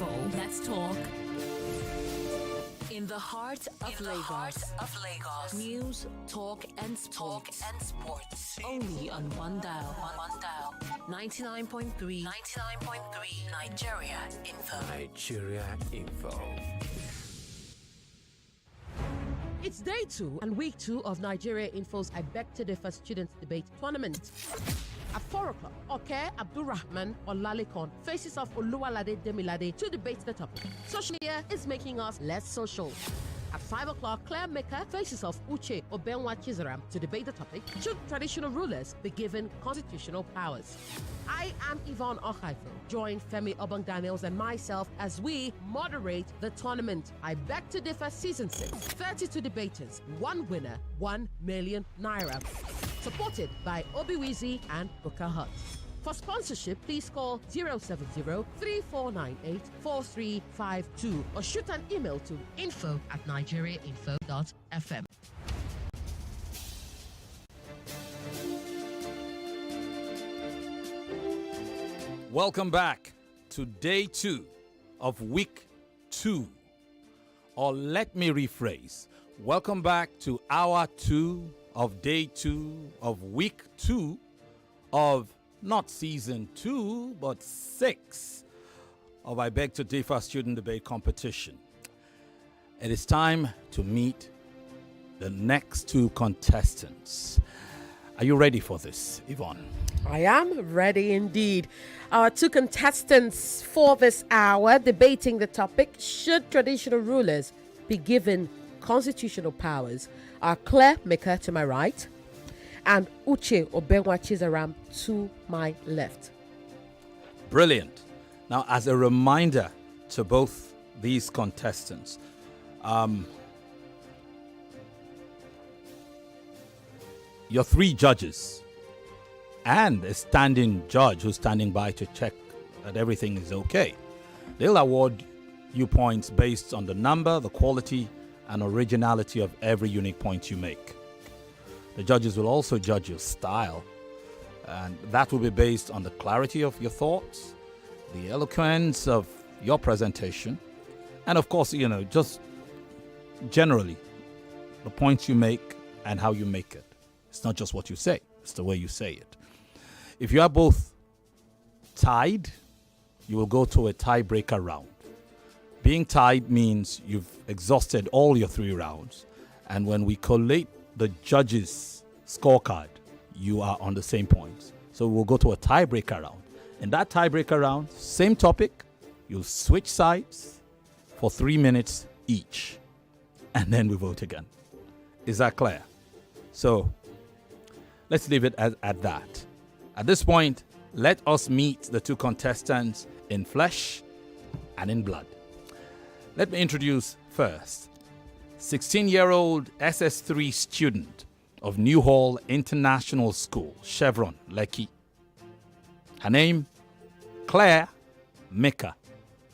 Okhaifo. Let's talk. In the heart of Lagos. News, talk and sports. Only on one dial. 99.3 Nigeria Info. It's day 2 and week 2 of Nigeria Info's I Beg to Differ Students Debate Tournament. At 4 o'clock, Oke Abdulrahman Olalikon faces off Oluwalade Demilade to debate the topic. Social media is making us less social. At 5 o'clock, Mica faces off Uche-Obenwa Chzaram to debate the topic. Should traditional rulers be given constitutional powers? I am Yvonne Okhaifo. Join Femi, Obong-Daniels and myself as we moderate the tournament. I Beg to Differ Season 6. 32 debaters, 1 winner, 1 million naira. Supported by Obiwizi and Booker Hut. For sponsorship, please call 070-3498-4352 or shoot an email to info@nigeriainfo.fm. Welcome back to day 2 of week 2. Or let me rephrase. Welcome back to hour 2 of day 2 of week 2 of not season 2 but 6 of I Beg to Differ Student Debate Competition. It is time to meet the next 2 contestants. Are you ready for this, Yvonne? I am ready indeed. Our 2 contestants for this hour debating the topic, should traditional rulers be given constitutional powers, are Claire Mica to my right and Uche-Obenwa Chzaram to my left. Brilliant. Now, as a reminder to both these contestants, your 3 judges and a standing judge who's standing by to check that everything is okay. They'll award you points based on the number, the quality, and originality of every unique point you make. The judges will also judge your style, and that will be based on the clarity of your thoughts, the eloquence of your presentation, and of course, just generally the points you make and how you make it. It's not just what you say, it's the way you say it. If you are both tied, you will go to a tiebreaker round. Being tied means you've exhausted all your 3 rounds, and when we collate the judges' scorecard, you are on the same points. So we'll go to a tiebreaker round. In that tiebreaker round, same topic, you'll switch sides for 3 minutes each, and then we vote again. Is that clear? So let's leave it at that. At this point, let us meet the 2 contestants in flesh and in blood. Let me introduce first 16-year-old SS3 student of New Hall International School, Chevron, Lekki. Her name, Claire Mica.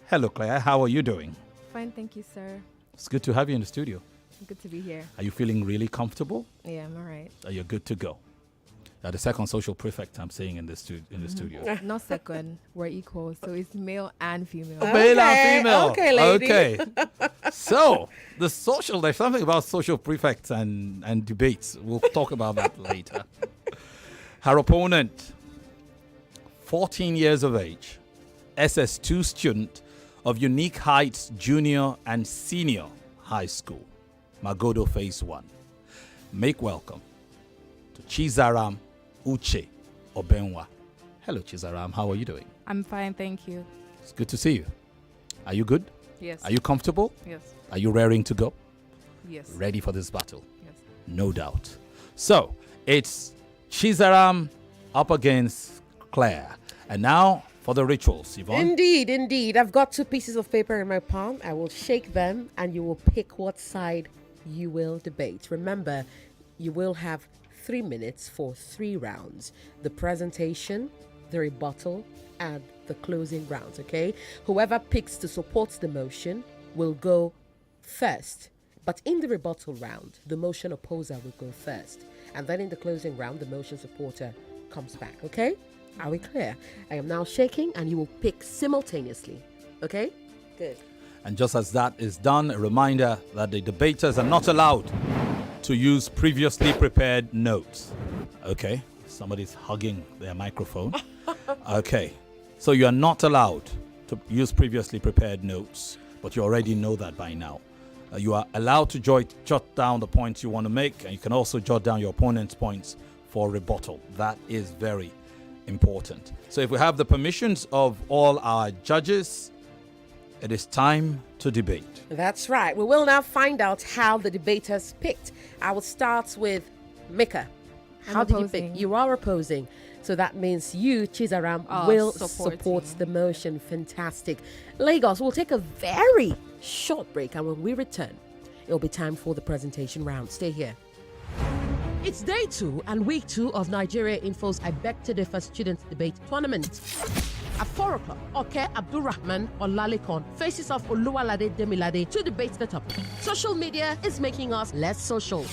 Hello, Claire. How are you doing? Fine, thank you, sir. It's good to have you in the studio. Good to be here. Are you feeling really comfortable? Yeah, I'm all right. Are you good to go? The second social prefect I'm seeing in the studio. Not second, we're equal, so it's male and female. Male and female. Okay, lady. Okay. So, there's something about social prefects and debates. We'll talk about that later. Her opponent, 14 years of age, SS2 student of Unique Heights Junior and Senior High School, Magodo Phase 1. Make welcome to Chzaram Uche-Obenwa. Hello, Chzaram. How are you doing? I'm fine, thank you. It's good to see you. Are you good? Yes. Are you comfortable? Yes. Are you raring to go? Yes. Ready for this battle? Yes. No doubt. So, it's Chzaram up against Claire. And now for the rituals, Yvonne. Indeed. I've got 2 pieces of paper in my palm. I will shake them and you will pick what side you will debate. Remember, you will have 3 minutes for 3 rounds. The presentation, the rebuttal, and the closing rounds, okay? Whoever picks to support the motion will go first. But in the rebuttal round, the motion opposer will go first. And then in the closing round, the motion supporter comes back, okay? Are we clear? I am now shaking and you will pick simultaneously, okay? Good. And just as that is done, a reminder that the debaters are not allowed to use previously prepared notes. Okay, somebody's hugging their microphone. Okay, so you are not allowed to use previously prepared notes, but you already know that by now. You are allowed to jot down the points you want to make, and you can also jot down your opponent's points for rebuttal. That is very important. So if we have the permissions of all our judges, it is time to debate. That's right. We will now find out how the debaters picked. I will start with Mica. How did you pick? You are opposing. So that means you, Chzaram, will support the motion. Fantastic. Lagos, we'll take a very short break, and when we return, it'll be time for the presentation round. Stay here. It's day 2 and week 2 of Nigeria Info's I Beg to Differ Students Debate Tournament. At 4 o'clock, Oke Abdurrahman Olalikon faces off Oluwalade Demilade to debate the topic. Social media is making us less social.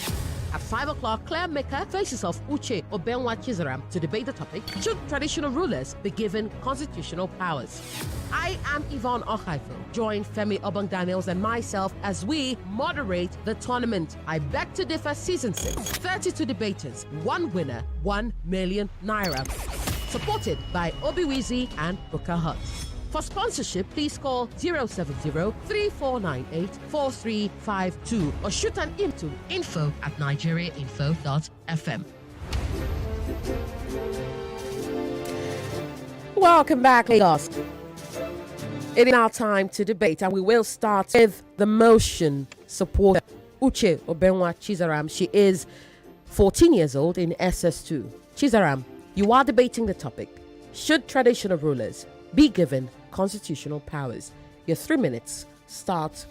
At 5 o'clock, Claire Mica faces off Uche-Obenwa Chzaram to debate the topic. Should traditional rulers be given constitutional powers? I am Yvonne Okhaifo. Join Femi, Obong-Daniels and myself as we moderate the tournament. I Beg to Differ Season 6. 32 debaters, 1 winner, 1 million naira. Supported by Obiwizi and Booker Hut. For sponsorship, please call 070-3498-4352 or shoot an email to info@nigeriainfo.fm. Welcome back, Lagos. It is now time to debate, and we will start with the motion supporter, Uche-Obenwa Chzaram. She is 14 years old in SS2. Chzaram, you are debating the topic. Should traditional rulers be given constitutional powers? Your 3 minutes start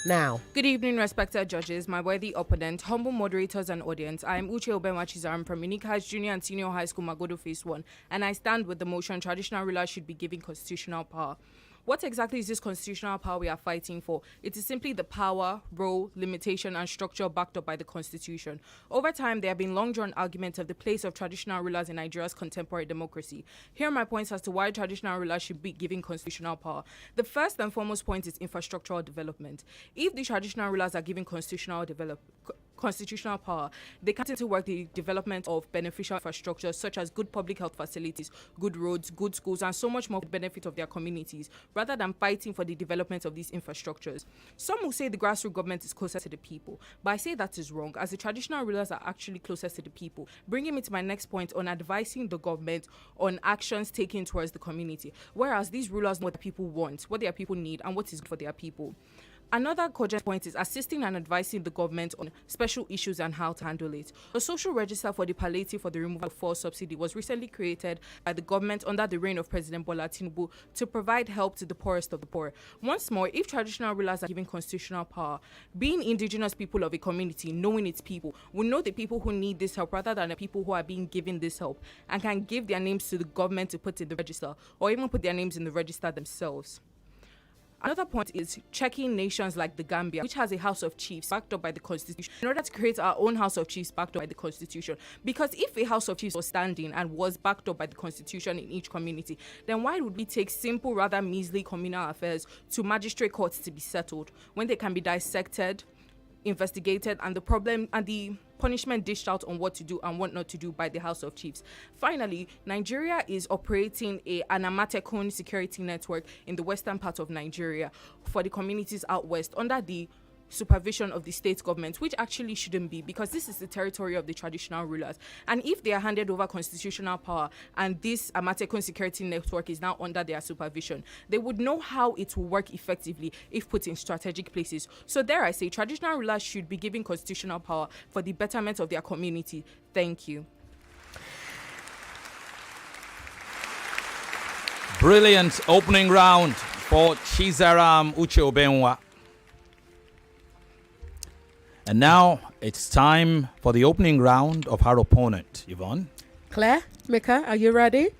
now. Good evening, respected judges, my worthy opponent, humble moderators and audience. I am Uche-Obenwa Chzaram from Mica Junior and Senior High School, Magodo Phase 1, and I stand with the motion traditional rulers should be given constitutional power. What exactly is this constitutional power we are fighting for? It is simply the power, role, limitation, and structure backed up by the Constitution. Over time, there have been long-drawn arguments of the place of traditional rulers in Nigeria's contemporary democracy. Here are my points as to why traditional rulers should be given constitutional power. The first and foremost point is infrastructural development. If the traditional rulers are given constitutional power, they can to work the development of beneficial infrastructure such as good public health facilities, good roads, good schools, and so much more for the benefit of their communities, rather than fighting for the development of these infrastructures. Some will say the grassroots government is closer to the people, but I say that is wrong, as the traditional rulers are actually closest to the people, bringing me to my next point on advising the government on actions taken towards the community, whereas these rulers know what the people want, what their people need, and what is good for their people. Another cogent point is assisting and advising the government on special issues and how to handle it. A social register for the palliative for the removal of fuel subsidy was recently created by the government under the reign of President Bola Tinubu to provide help to the poorest of the poor. Once more, if traditional rulers are given constitutional power, being indigenous people of a community, knowing its people, will know the people who need this help rather than the people who are being given this help, and can give their names to the government to put in the register, or even put their names in the register themselves. Another point is checking nations like the Gambia, which has a House of Chiefs backed up by the Constitution, in order to create our own House of Chiefs backed up by the Constitution. Because if a House of Chiefs was standing and was backed up by the Constitution in each community, then why would we take simple, rather measly communal affairs to magistrate courts to be settled when they can be dissected, investigated, and the punishment dished out on what to do and what not to do by the House of Chiefs? Finally, Nigeria is operating an Amatekun security network in the western part of Nigeria for the communities out west under the supervision of the state government, which actually shouldn't be, because this is the territory of the traditional rulers. And if they are handed over constitutional power and this Amatekun security network is now under their supervision, they would know how it will work effectively if put in strategic places. So there I say, traditional rulers should be given constitutional power for the betterment of their community. Thank you. Brilliant opening round for Chzaram Uche-Obenwa. And now it's time for the opening round of her opponent, Yvonne. Claire, Mica, are you ready?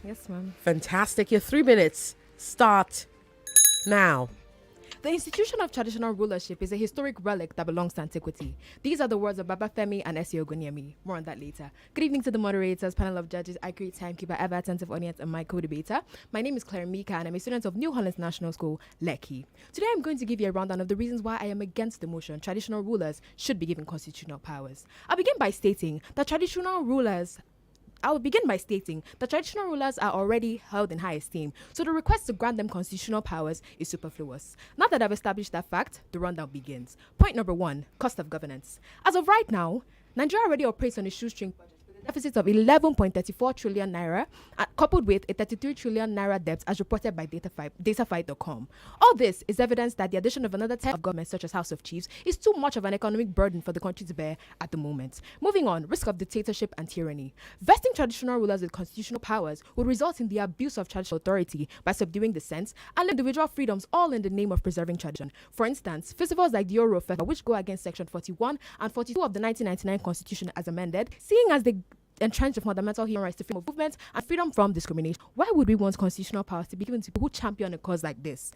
Yes, ma'am. Fantastic. Your 3 minutes start now. The institution of traditional rulership is a historic relic that belongs to antiquity. These are the words of Baba Femi and Essie Oguniemi. More on that later. Good evening to the moderators, panel of judges, accurate timekeeper, ever attentive audience, and my co-debater. My name is Claire Mica, and I'm a student of New Hollands National School, Lekki. Today I'm going to give you a rundown of the reasons why I am against the motion traditional rulers should be given constitutional powers. I'll begin by stating that traditional rulers are already held in high esteem, so the request to grant them constitutional powers is superfluous. Now that I've established that fact, the rundown begins. Point number 1, cost of governance. As of right now, Nigeria already operates on a shoestring budget with a deficit of 11.34 trillion naira, coupled with a 33 trillion naira debt as reported by Datafight.com. All this is evidence that the addition of another 10 of government, such as House of Chiefs, is too much of an economic burden for the country to bear at the moment. Moving on, risk of dictatorship and tyranny. Vesting traditional rulers with constitutional powers would result in the abuse of traditional authority by subduing dissent and individual freedoms, all in the name of preserving tradition. For instance, festivals like the Oro Festival, which go against Section 41 and 42 of the 1999 Constitution as amended, seeing as they entrench the fundamental human rights to freedom of movement and freedom from discrimination. Why would we want constitutional powers to be given to people who champion a cause like this?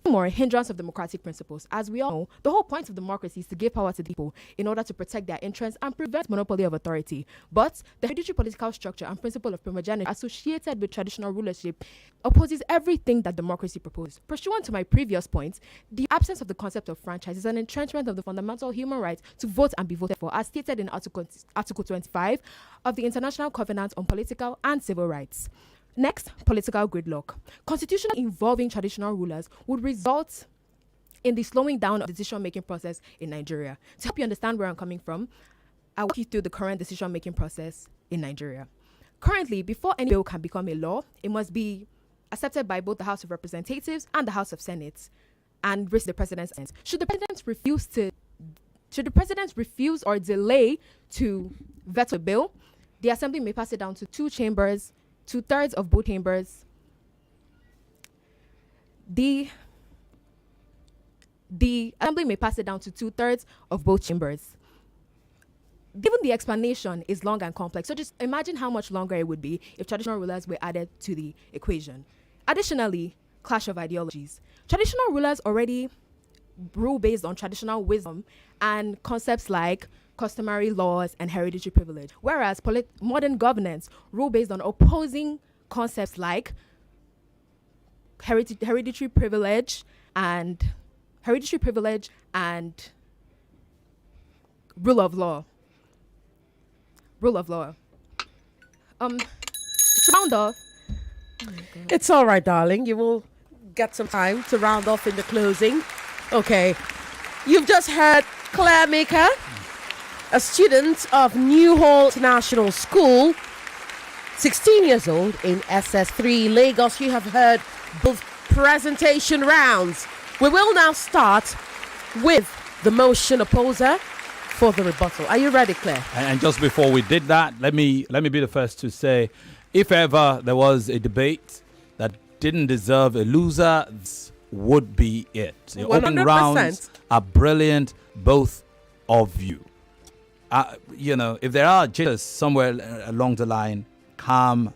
More hindrance of democratic principles. As we all know, the whole point of democracy is to give power to the people in order to protect their interests and prevent monopoly of authority. But the hereditary political structure and principle of primogeniture associated with traditional rulership opposes everything that democracy proposes. Pursuant to my previous point, the absence of the concept of franchise is an entrenchment of the fundamental human right to vote and be voted for, as stated in Article 25 of the International Covenant on Political and Civil Rights. Next, political gridlock. Constitution involving traditional rulers would result in the slowing down of the decision-making process in Nigeria. To help you understand where I'm coming from, I'll walk you through the current decision-making process in Nigeria. Currently, before any bill can become a law, it must be accepted by both the House of Representatives and the House of Senate and reach the President's end. Should the President refuse or delay to veto a bill, the Assembly may pass it down to two chambers, 2/3 of both chambers. The Assembly may pass it down to 2/3 of both chambers. Given the explanation is long and complex, so just imagine how much longer it would be if traditional rulers were added to the equation. Additionally, clash of ideologies. Traditional rulers already rule based on traditional wisdom and concepts like customary laws and hereditary privilege, whereas modern governance rule based on opposing concepts like hereditary privilege and rule of law. To round off, It's all right, darling. You will get some time to round off in the closing. Okay. You've just heard Claire Mica, a student of New Hall National School, 16 years old in SS3 Lagos. You have heard both presentation rounds. We will now start with the motion opposer for the rebuttal. Are you ready, Claire? And just before we did that, let me be the first to say, if ever there was a debate that didn't deserve a loser, this would be it. The opening 100%. rounds are brilliant, both of you. If there are jitters somewhere along the line, calm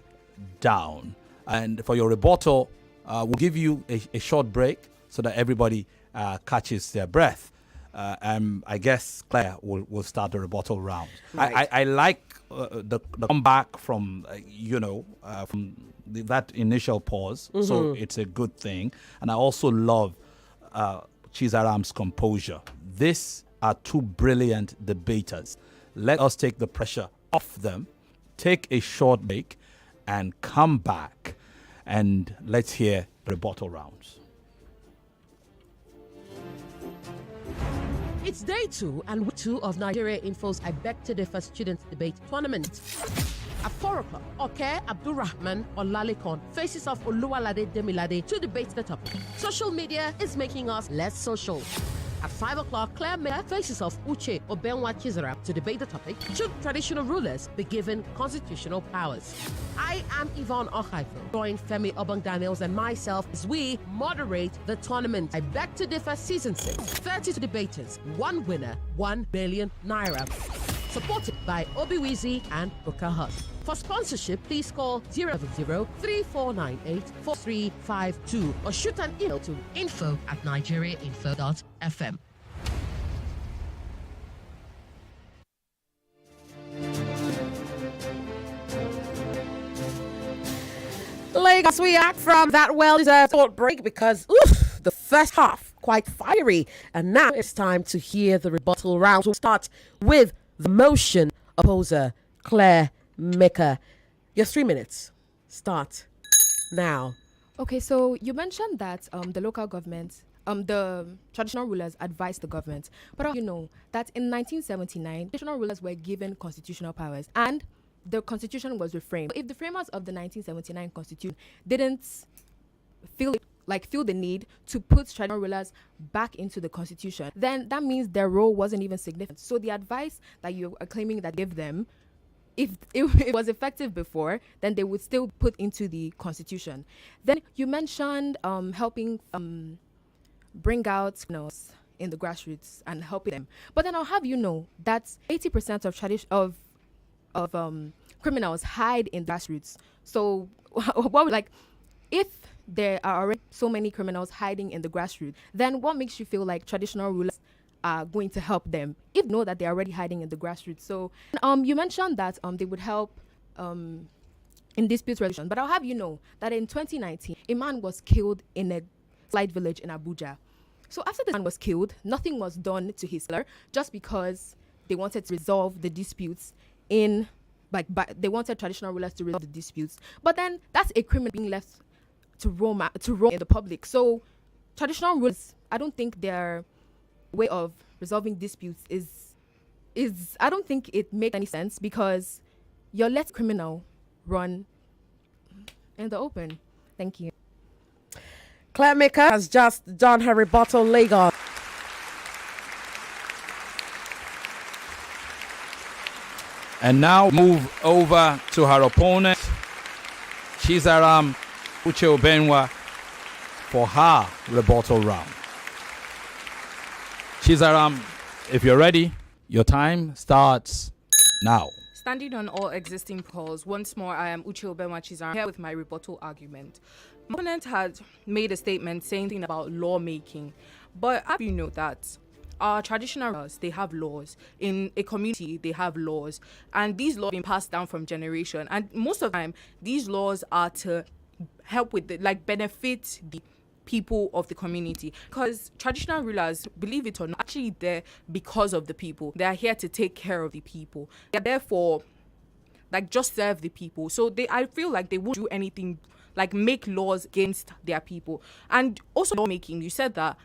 down. And for your rebuttal, we'll give you a short break so that everybody catches their breath. I guess Claire will start the rebuttal round. Right. I like the comeback from that initial pause, so it's a good thing. And I also love Chzaram's composure. These are two brilliant debaters. Let us take the pressure off them, take a short break, and come back. And let's hear the rebuttal rounds. It's day 2 and week 2 of Nigeria Info's I Beg to Differ Students Debate Tournament. At 4 o'clock, Oke Abdurrahman Olalikon faces off Oluwalade Demilade to debate the topic. Social media is making us less social. At 5 o'clock, Claire Mica faces off Uche-Obenwa to debate the topic, should traditional rulers be given constitutional powers? I am Yvonne Okhaifo. Join Femi, Obong-Daniels and myself as we moderate the tournament. I Beg to Differ Season 6. 32 debaters, 1 winner, 1 million naira. Supported by Obiwizi and Booker Hut. For sponsorship, please call 070-3498-4352 or shoot an email to info@nigeriainfo.fm. Lagos, we act from that well-deserved short break because the first half quite fiery, and now it's time to hear the rebuttal round. We'll start with the motion opposer Claire Mica. Your 3 minutes start now. Okay, so you mentioned that the local government, the traditional rulers advised the government, but you know that in 1979, traditional rulers were given constitutional powers and the constitution was reframed. If the framers of the 1979 constitution didn't feel the need to put traditional rulers back into the constitution, then that means their role wasn't even significant. So the advice that you are claiming that give them, if it was effective before, then they would still put into the constitution. Then you mentioned helping bring out in the grassroots and helping them. But then I'll have you know that 80% of criminals hide in grassroots. So if there are already so many criminals hiding in the grassroots, then what makes you feel like traditional rulers are going to help them if you know that they're already hiding in the grassroots? So you mentioned that they would help in dispute resolution, but I'll have you know that in 2019 a man was killed in a slight village in Abuja. So after the man was killed, nothing was done to his killer just because they wanted to resolve the disputes they wanted traditional rulers to resolve the disputes. But then that's a criminal being left to roam in the public. So traditional rulers, I don't think their way of resolving disputes is I don't think it makes any sense because you're let criminal run in the open. Thank you. Claire Mica has just done her rebuttal. Lagos. And now move over to her opponent, Chzaram Uche-Obenwa, for her rebuttal round. Chzaram, if you're ready, your time starts now. Standing on all existing calls, once more, I am Uche-Obenwa Chzaram here with my rebuttal argument. My opponent had made a statement saying something about lawmaking, but how do you know that? Our traditional laws, they have laws. In a community, they have laws. And these laws have been passed down from generation. And most of the time, these laws are to help with, benefit the people of the community. Because traditional rulers, believe it or not, actually there because of the people. They are here to take care of the people. They are there for, just serve the people. So I feel like they won't do anything make laws against their people. And also lawmaking, you said that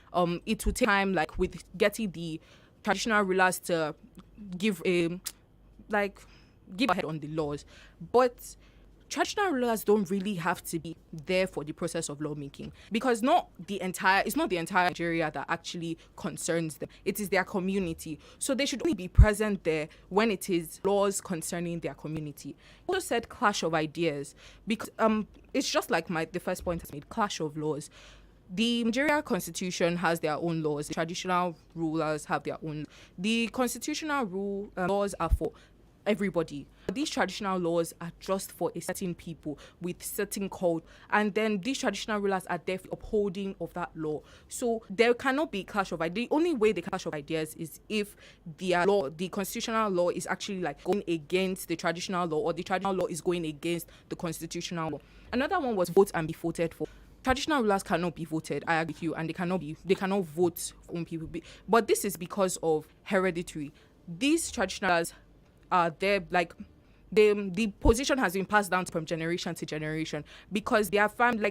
it would take time with getting the traditional rulers to give give ahead on the laws. But traditional rulers don't really have to be there for the process of lawmaking because it's not the entire Nigeria that actually concerns them. It is their community. So they should only be present there when it is laws concerning their community. I also said clash of ideas because it's just like the first point has made, clash of laws. The Nigeria Constitution has their own laws. The traditional rulers have their own. The constitutional laws are for everybody. These traditional laws are just for a certain people with certain code, and then these traditional rulers are there for upholding of that law. So there cannot be clash of ideas. The only way they clash of ideas is if the constitutional law is actually going against the traditional law, or the traditional law is going against the constitutional law. Another one was vote and be voted for. Traditional rulers cannot be voted, I agree with you, and they cannot vote for own people. But this is because of hereditary. These traditional rulers are there the position has been passed down from generation to generation because they are found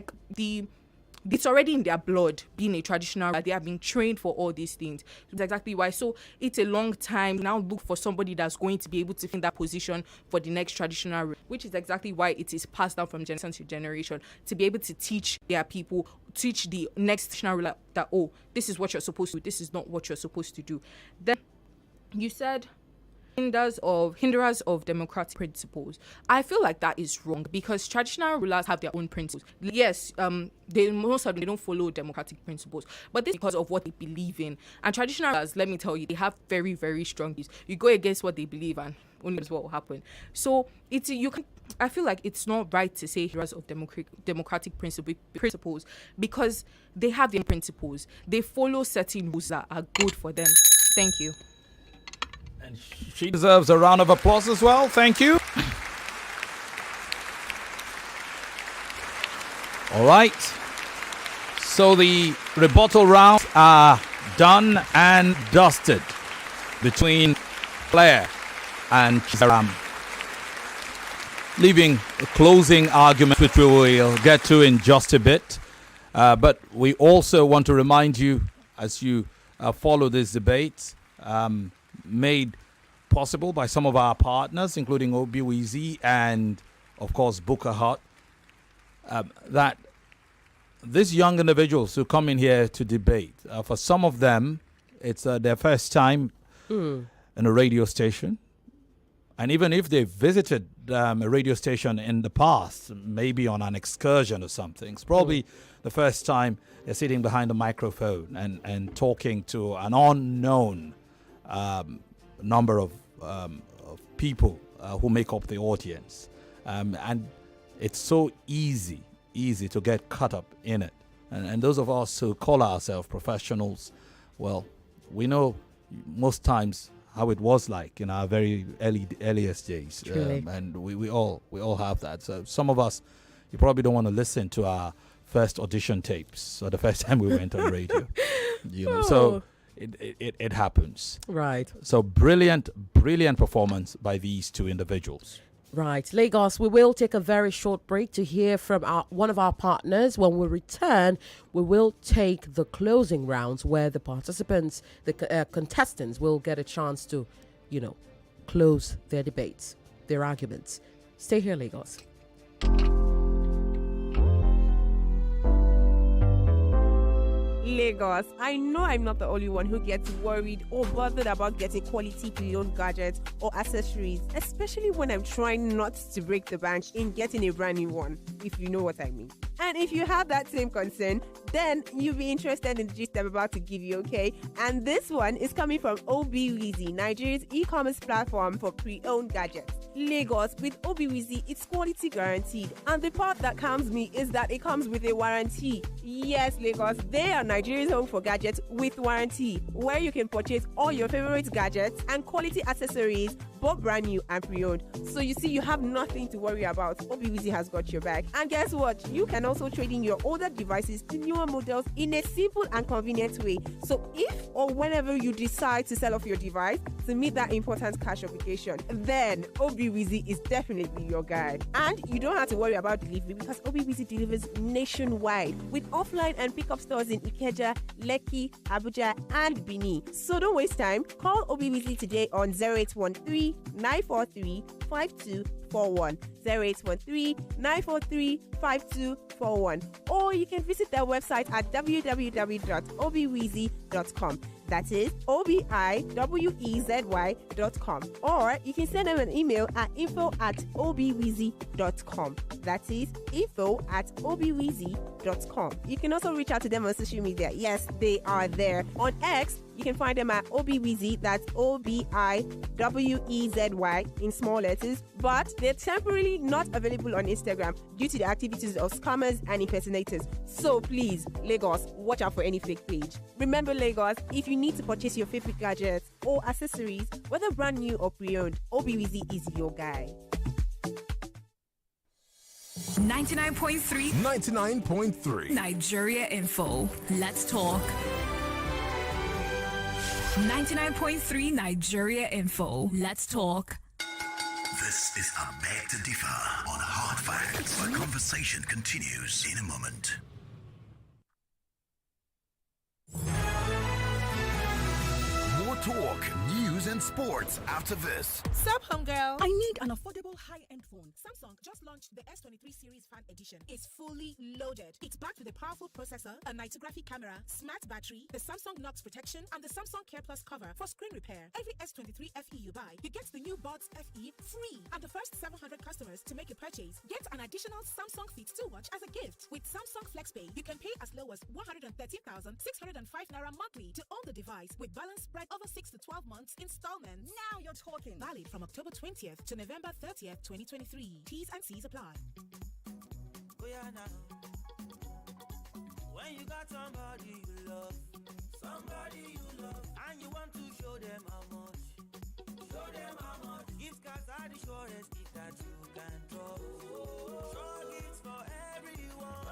it's already in their blood being a traditional. They have been trained for all these things. That's exactly why. So it's a long time now. Look for somebody that's going to be able to fill that position for the next traditional, which is exactly why it is passed down from generation to generation to be able to teach their people, teach the next traditional ruler that this is what you're supposed to do. This is not what you're supposed to do. Then you said hinderers of democratic principles. I feel like that is wrong because traditional rulers have their own principles. Yes, most of them, they don't follow democratic principles, but this is because of what they believe in. And traditional rulers, let me tell you, they have very, very strong views. You go against what they believe and only is what will happen. So I feel like it's not right to say heroes of democratic principles because they have their principles. They follow certain rules that are good for them. Thank you. And she deserves a round of applause as well. Thank you. All right. So the rebuttal rounds are done and dusted between Claire and Chzaram, leaving a closing argument, which we will get to in just a bit. But we also want to remind you, as you follow this debate, made possible by some of our partners, including Obiwizi and, of course, Booker Hut, that these young individuals who come in here to debate, for some of them, it's their first time in a radio station. And even if they visited a radio station in the past, maybe on an excursion or something, it's probably the first time they're sitting behind a microphone and talking to an unknown number of people who make up the audience. And it's so easy to get caught up in it. And those of us who call ourselves professionals, well, we know most times how it was like in our very earliest days, and we all have that. So some of us, you probably don't want to listen to our first audition tapes or the first time we went on radio. So it happens. Right. So brilliant performance by these two individuals. Right. Lagos, we will take a very short break to hear from one of our partners. When we return, we will take the closing rounds where the participants, the contestants, will get a chance to, close their debates, their arguments. Stay here, Lagos. Lagos, I know I'm not the only one who gets worried or bothered about getting quality pre-owned gadgets or accessories, especially when I'm trying not to break the bank in getting a brand new one, if you know what I mean. And if you have that same concern, then you'll be interested in the gist I'm about to give you, okay? And this one is coming from Obiwizi, Nigeria's e-commerce platform for pre-owned gadgets. Lagos, with Obiwizi, it's quality guaranteed. And the part that calms me is that it comes with a warranty. Yes, Lagos, they are Nigeria's home for gadgets with warranty, where you can purchase all your favorite gadgets and quality accessories, both brand new and pre-owned. So you see, you have nothing to worry about. Obiwizi has got your back. And guess what? You can also trade in your older devices to newer models in a simple and convenient way. So if or whenever you decide to sell off your device to meet that important cash obligation, then Obiwizi is definitely your guy. And you don't have to worry about delivery because Obiwizi delivers nationwide with offline and pickup stores in Ikeja, Lekki, Abuja, and Bini. So don't waste time. Call Obiwizi today on 0813 943 5241, 0813 943 5241, or you can visit their website at www.obiwizi.com. That is OBIWEZY.com. Or you can send them an email at info@obiwizi.com. That is info@obiwizi.com. You can also reach out to them on social media. Yes, they are there. On X, you can find them at Obiwizi, that's OBIWEZY in small letters, but they're temporarily not available on Instagram due to the activities of scammers and impersonators. So please, Lagos, watch out for any fake page. Remember, Lagos, if you need to purchase your favorite gadgets or accessories, whether brand new or pre-owned, Obiwizi is your guy. 99.3 99.3 Nigeria Info. Let's talk. 99.3 Nigeria Info. Let's talk. This is a Beg to Differ on Hard Facts. The conversation continues in a moment. More talk, news, news and sports after this. Sup, homegirl? I need an affordable high-end phone. Samsung just launched the S23 series fan edition. It's fully loaded. It's backed with a powerful processor, a nitographic camera, smart battery, the Samsung Knox protection, and the Samsung Care Plus cover for screen repair. Every S23 FE you buy, you get the new Buds FE free. And the first 700 customers to make a purchase get an additional Samsung Fit 2 watch as a gift. With Samsung FlexPay, you can pay as low as 113,605 naira monthly to own the device with balance spread over 6 to 12 months installments. Now you're talking. Valid from October 20th to November 30th, 2023. T's and C's apply. Oh yeah, now. When you got somebody you love, and you want to show them how much, Gift cards are the surest gift that you can trust. Sure gifts for everyone.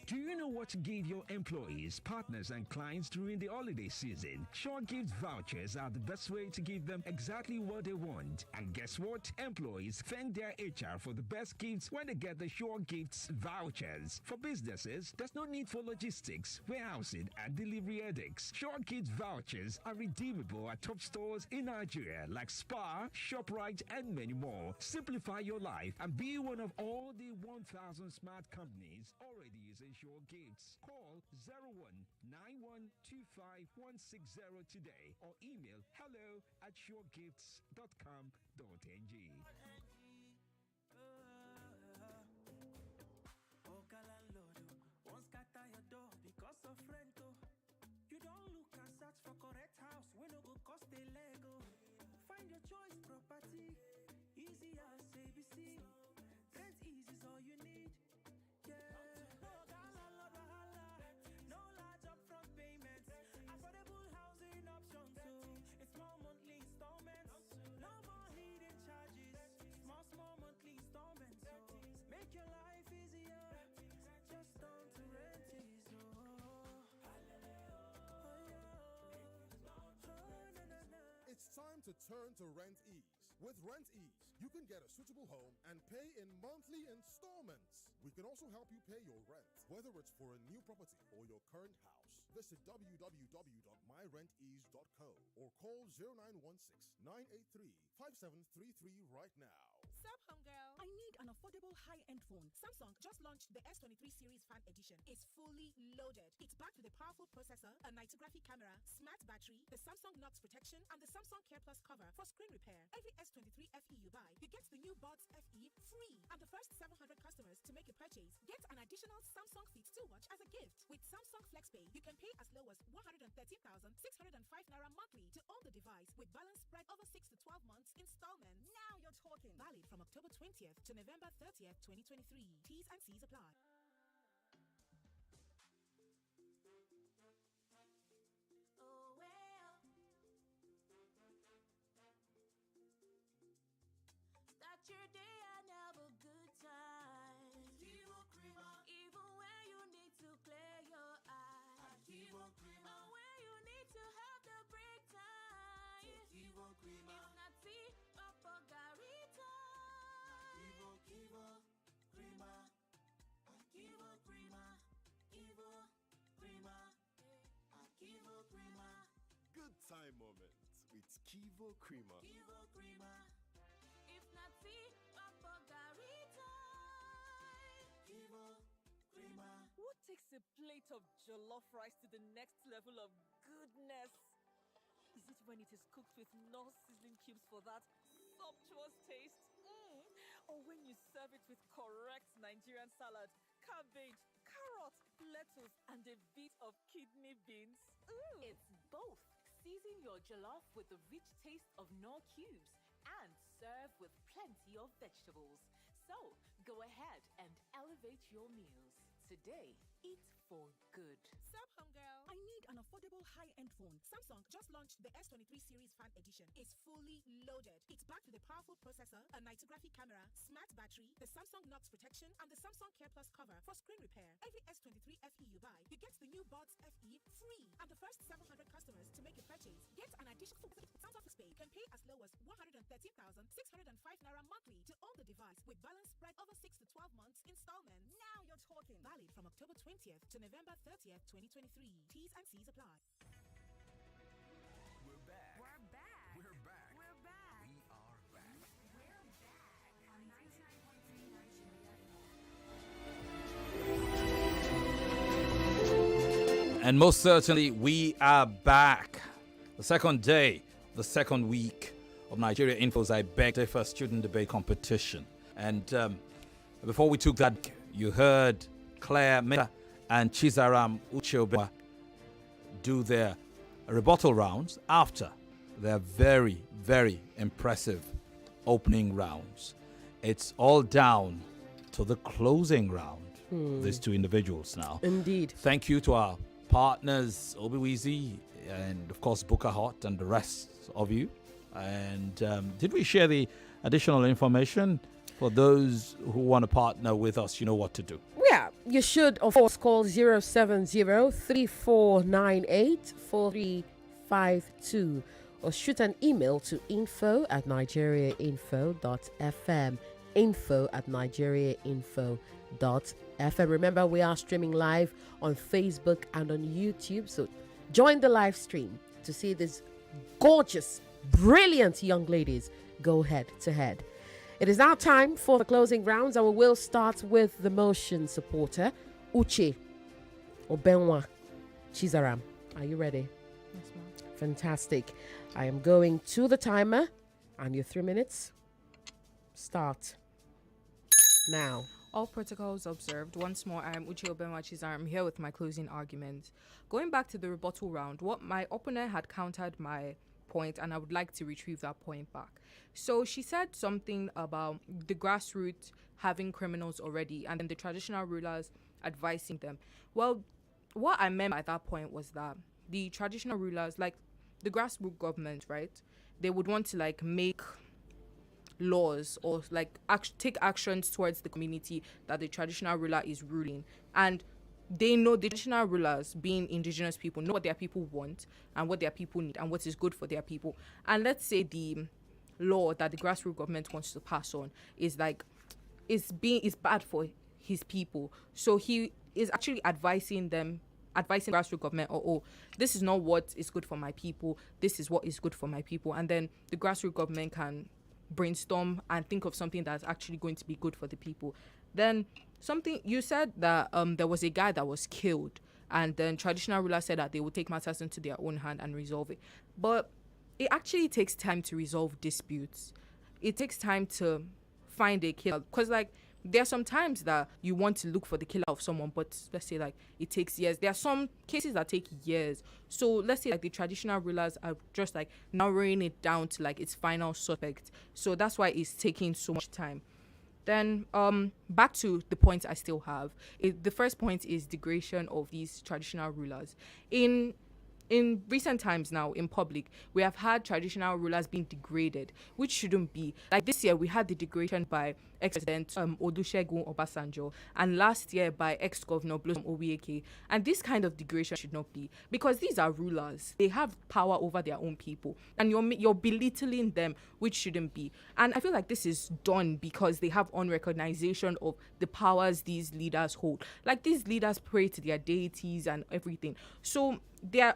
Do you know what to give your employees, partners, and clients during the holiday season? Sure Gift vouchers are the best way to give them exactly what they want. And guess what? Employees thank their HR for the best gifts when they get the Sure Gifts vouchers. For businesses, there's no need for logistics, warehousing, and delivery headaches. Sure Gifts vouchers are redeemable at top stores in Nigeria like Spar, ShopRite, and many more. Simplify your life and be one of all the 1,000 smart companies already using Sure Gifts. Call 0191256160 today or email hello@suregifts.com.ng. Because of rental, you don't look and search for correct house. We no go cost a Lego. Find your choice property, easy as ABC. Rent easy is all you need. Yeah. No large upfront payments. Affordable housing options too. It's small monthly installments. No more hidden charges. Small monthly installments. So make your life easier. Just on to rent easy. It's time to turn to Rent Ease. With Rent Ease, you can get a suitable home and pay in monthly installments. We can also help you pay your rent, whether it's for a new property or your current house. Visit www.myrentease.co or call 0916-983-5733 right now. Sup, homegirl? I need an affordable high-end phone. Samsung just launched the S23 series fan edition. It's fully loaded. It's backed with a powerful processor, a nitographic camera, smart battery, the Samsung Knox protection, and the Samsung Care Plus cover for screen repair. Every S23 FE you buy, you get the new Buds FE free. And the first 700 customers to make a purchase get an additional Samsung Fit 2 watch as a gift. With Samsung FlexPay, you can pay as low as 113,605 naira monthly to own the device with balance spread over 6 to 12 months installments. Now you're talking. Valid from October 20th to November 30th, 2023. T's and C's apply. Oh, well. Start your day and have a good time. Even when you need to clear your eyes. Or when you need to have the break time. If not tea, papa garita. Good time moments with Kivo Creamer. If not tea, papa garita. What takes a plate of jollof rice to the next level of goodness? Is it when it is cooked with no seasoning cubes for that sumptuous taste? Or when you serve it with correct Nigerian salad, cabbage, carrot, lettuce, and a bit of kidney beans? It's both. Season your jollof with the rich taste of no cubes and serve with plenty of vegetables. So, go ahead and elevate your meals. Today, eat for good. Sup, homegirl? I need an affordable high-end phone. Samsung just launched the S23 series fan edition. It's fully loaded. It's backed with a powerful processor, a nitographic camera, smart battery, the Samsung Knox protection, and the Samsung Care Plus cover for screen repair. Every S23 FE you buy, you get the new Buds FE free. And the first 700 customers to make a purchase get an additional Samsung FlexPay. You can pay as low as 113,605 naira monthly to own the device with balance spread over 6 to 12 months installments. Now you're talking. Valid from October 20th to November 30th, 2023. T's and C's apply. And most certainly, we are back. The second day, the second week of Nigeria Info's I Beg to Differ student debate competition. And before we took that, you heard Claire, Mica, and Chzaram Uche-Obenwa do their rebuttal rounds after their very, very impressive opening rounds. It's all down to the closing round. These two individuals now. Indeed. Thank you to our partners, Obiwizi, and of course, Booker Hot, and the rest of you. And did we share the additional information? For those who want to partner with us, you know what to do. Yeah, you should, of course, call 070-3498-4352 or shoot an email to info@nigeriainfo.fm. info@nigeriainfo.fm. Remember, we are streaming live on Facebook and on YouTube, so join the live stream to see these gorgeous, brilliant young ladies go head to head. It is now time for the closing rounds, and we will start with the motion supporter, Uche-Obenwa Chzaram. Are you ready? Yes, ma'am. Fantastic. I am going to the timer, and your 3 minutes start now. All protocols observed. Once more, I am Uche-Obenwa Chzaram here with my closing argument. Going back to the rebuttal round, what my opponent had countered my point, and I would like to retrieve that point back. So she said something about the grassroots having criminals already and then the traditional rulers advising them. Well, what I meant by that point was that the traditional rulers, like the grassroots government, right, they would want to like make laws or like take actions towards the community that the traditional ruler is ruling. And they know, the traditional rulers, being indigenous people, know what their people want and what their people need and what is good for their people. And let's say the law that the grassroots government wants to pass on is like is bad for his people. So he is actually advising grassroots government, this is not what is good for my people, this is what is good for my people. And then the grassroots government can brainstorm and think of something that's actually going to be good for the people. Then something you said that there was a guy that was killed, and then traditional rulers said that they would take matters into their own hand and resolve it. But it actually takes time to resolve disputes. It takes time to find a killer, because like there are some times that you want to look for the killer of someone, but let's say like it takes years. There are some cases that take years. So let's say like the traditional rulers are just like narrowing it down to like its final suspect. So that's why it's taking so much time. Then back to the points I still have. The first point is degradation of these traditional rulers. In recent times now, in public, we have had traditional rulers being degraded, which shouldn't be. Like this year, we had the degradation by ex-president Olusegun Obasanjo, and last year by ex-governor Blossom Obieke. And this kind of degradation should not be, because these are rulers. They have power over their own people, and you're belittling them, which shouldn't be. And I feel like this is done because they have unrecognition of the powers these leaders hold. Like these leaders pray to their deities and everything. So they're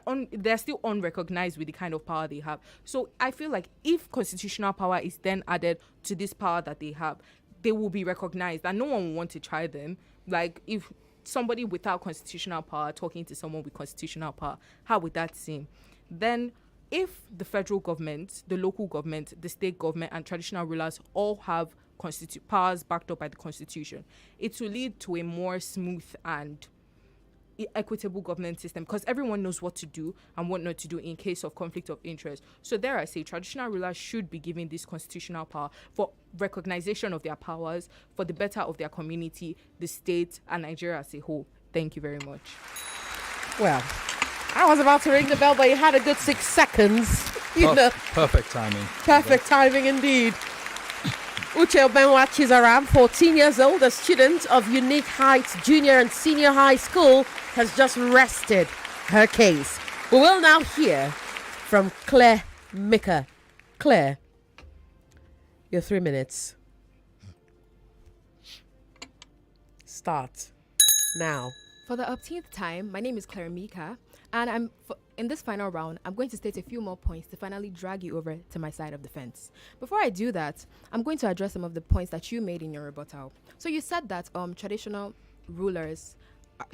still unrecognized with the kind of power they have. So I feel like if constitutional power is then added to this power that they have, they will be recognized, and no one will want to try them. Like if somebody without constitutional power talking to someone with constitutional power, how would that seem? Then if the federal government, the local government, the state government, and traditional rulers all have powers backed up by the constitution, it will lead to a more smooth and equitable government system, because everyone knows what to do and what not to do in case of conflict of interest. So there I say traditional rulers should be given this constitutional power for recognition of their powers, for the better of their community, the state, and Nigeria as a whole. Thank you very much. Well, I was about to ring the bell, but you had a good 6 seconds. Perfect timing. Perfect timing indeed. Uche-Obenwa Chzaram, 14 years old, a student of Unique Heights Junior and Senior High School, has just rested her case. We will now hear from Claire Mica. Claire, your 3 minutes. Start now. For the 18th time, my name is Claire Mica, and in this final round, I'm going to state a few more points to finally drag you over to my side of the fence. Before I do that, I'm going to address some of the points that you made in your rebuttal. So you said that traditional rulers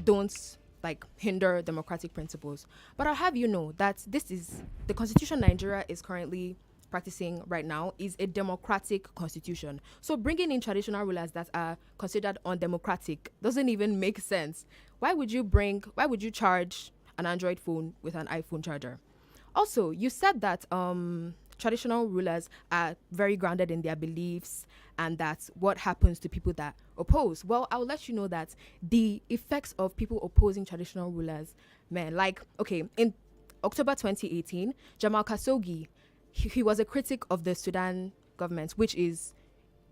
don't like hinder democratic principles. But I'll have you know that this is the constitution Nigeria is currently practicing right now is a democratic constitution. So bringing in traditional rulers that are considered undemocratic doesn't even make sense. Why would you charge an Android phone with an iPhone charger? Also, you said that traditional rulers are very grounded in their beliefs and that's what happens to people that oppose. Well, I'll let you know that the effects of people opposing traditional rulers, man, like, okay, in October 2018, Jamal Khashoggi, he was a critic of the Sudan government, which is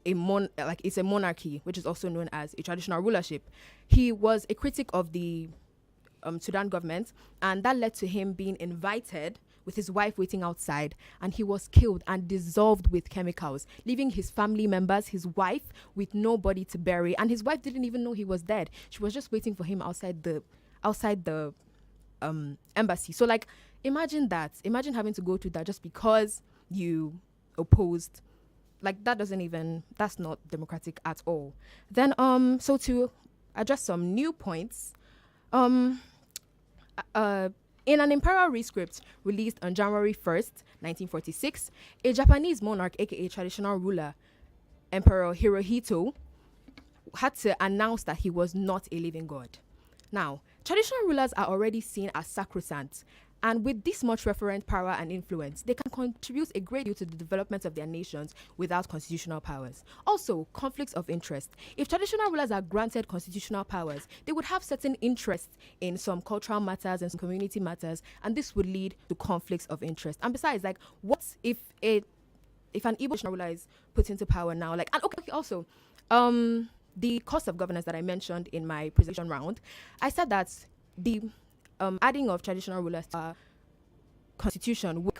it's a monarchy, which is also known as a traditional rulership. He was a critic of the Sudan government, and that led to him being invited with his wife waiting outside, and he was killed and dissolved with chemicals, leaving his family members, his wife, with nobody to bury. And his wife didn't even know he was dead. She was just waiting for him outside the embassy. So, like, imagine that. Imagine having to go through that just because you opposed. Like, that's not democratic at all. Then, so to address some new points, in an imperial rescript released on January 1st, 1946, a Japanese monarch, aka traditional ruler, Emperor Hirohito, had to announce that he was not a living god. Now, traditional rulers are already seen as sacrosanct, and with this much referent power and influence, they can contribute a great deal to the development of their nations without constitutional powers. Also, conflicts of interest. If traditional rulers are granted constitutional powers, they would have certain interests in some cultural matters and some community matters, and this would lead to conflicts of interest. And besides, like, what if an Igbo traditional ruler is put into power now? Like, and okay, also, the cost of governance that I mentioned in my presentation round, I said that the adding of traditional rulers to our constitution would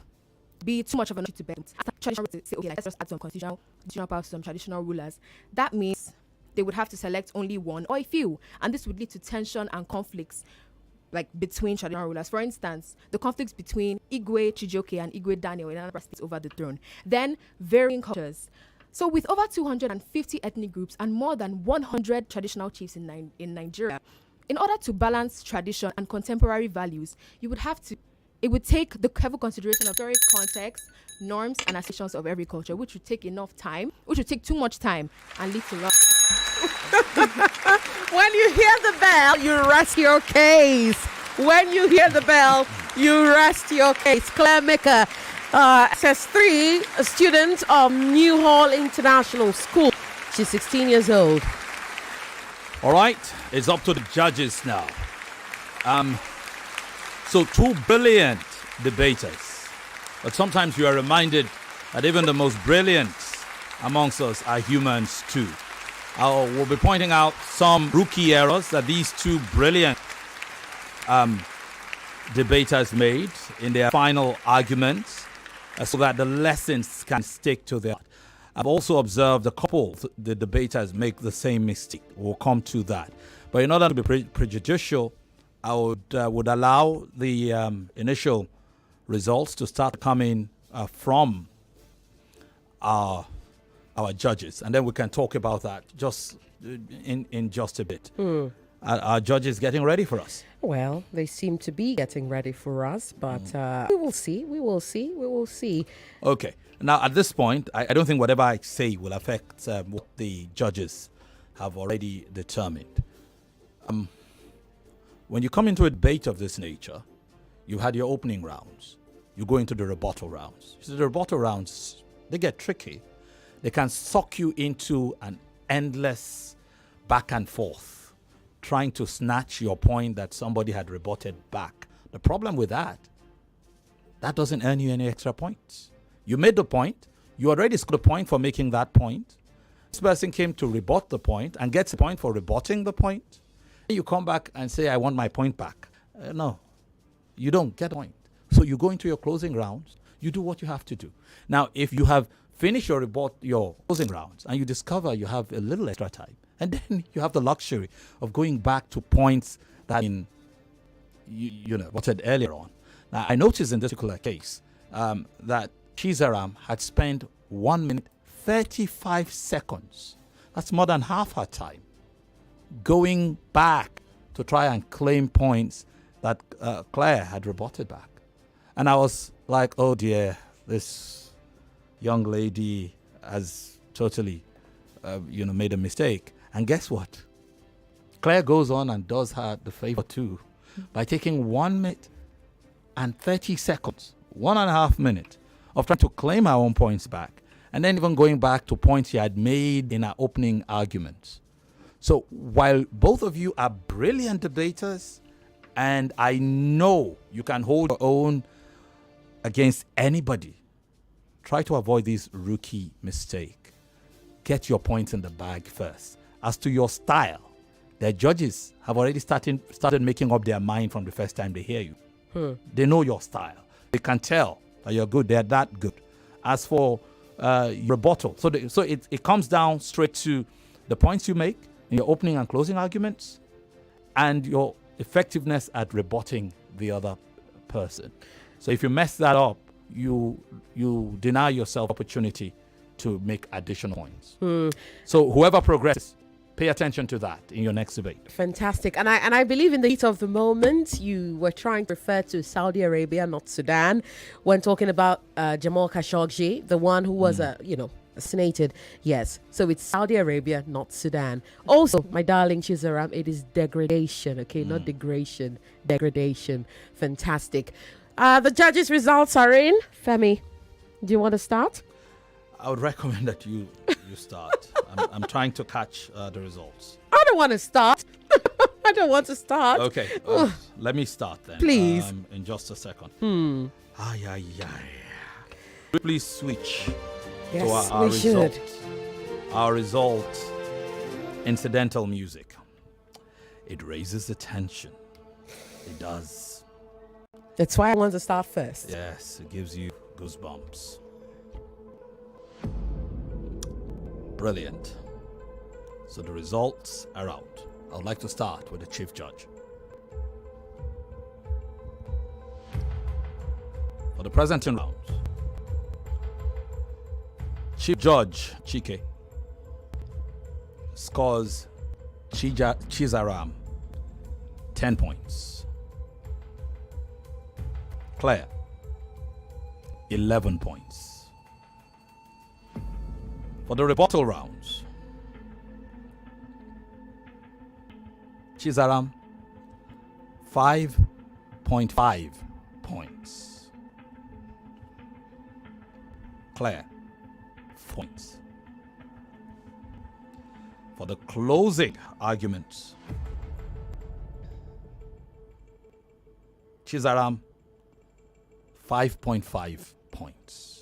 be too much of an issue to bear. Traditional rulers say, okay, let's just add some constitutional powers to some traditional rulers. That means they would have to select only one or a few, and this would lead to tension and conflicts, like, between traditional rulers. For instance, the conflicts between Igwe Chijioke and Igwe Daniel in Anambra State over the throne. Then varying cultures. So with over 250 ethnic groups and more than 100 traditional chiefs in Nigeria, in order to balance tradition and contemporary values, it would take the careful consideration of historic context, norms, and assumptions of every culture, which would take too much time and lead to loss. When you hear the bell, you rest your case. When you hear the bell, you rest your case. Claire Mica, SS3, a student of New Hall International School. She's 16 years old. All right, it's up to the judges now. So two brilliant debaters. But sometimes you are reminded that even the most brilliant amongst us are humans too. We'll be pointing out some rookie errors that these two brilliant debaters made in their final arguments so that the lessons can stick to their heart. I've also observed a couple of the debaters make the same mistake. We'll come to that. But in order to be prejudicial, I would allow the initial results to start coming from our judges. And then we can talk about that just in just a bit. Are judges getting ready for us? Well, they seem to be getting ready for us, but we will see. Okay. Now, at this point, I don't think whatever I say will affect what the judges have already determined. When you come into a debate of this nature, you've had your opening rounds. You go into the rebuttal rounds. So the rebuttal rounds, they get tricky. They can suck you into an endless back and forth, trying to snatch your point that somebody had rebutted back. The problem with that doesn't earn you any extra points. You made the point. You already scored a point for making that point. This person came to rebut the point and gets a point for rebutting the point. You come back and say, I want my point back. No, you don't get a point. So you go into your closing rounds. You do what you have to do. Now, if you have finished your closing rounds and you discover you have a little extra time, and then you have the luxury of going back to points that what I said earlier on. Now, I noticed in this particular case that Chzaram had spent 1 minute 35 seconds. That's more than half her time going back to try and claim points that Claire had rebutted back. And I was like, oh dear, this young lady has totally, made a mistake. And guess what? Claire goes on and does her the favor too by taking 1 minute and 30 seconds, 1.5 minutes of trying to claim her own points back, and then even going back to points she had made in her opening arguments. So while both of you are brilliant debaters, and I know you can hold your own against anybody, try to avoid this rookie mistake. Get your points in the bag first. As to your style, the judges have already started making up their mind from the first time they hear you. They know your style. They can tell that you're good. They're that good. As for rebuttal, so it comes down straight to the points you make in your opening and closing arguments and your effectiveness at rebutting the other person. So if you mess that up, you deny yourself opportunity to make additional points. So whoever progresses, pay attention to that in your next debate. Fantastic. And I believe in the heat of the moment, you were trying to refer to Saudi Arabia, not Sudan, when talking about Jamal Khashoggi, the one who was, assassinated. Yes. So it's Saudi Arabia, not Sudan. Also, my darling Chzaram, it is degradation, okay? Not degradation. Degradation. Fantastic. The judges' results are in. Femi, do you want to start? I would recommend that you start. I'm trying to catch the results. I don't want to start. I don't want to start. Okay, let me start then. Please. In just a second. Please switch to our result. Our result, incidental music. It raises the tension. It does. That's why I want to start first. Yes, it gives you goosebumps. Brilliant. So the results are out. I would like to start with the chief judge. For the present round, Chief Judge Chike scores Chzaram 10 points. Claire 11 points. For the rebuttal rounds, Chzaram 5.5 points. Claire 4 points. For the closing arguments, Chzaram 5.5 points.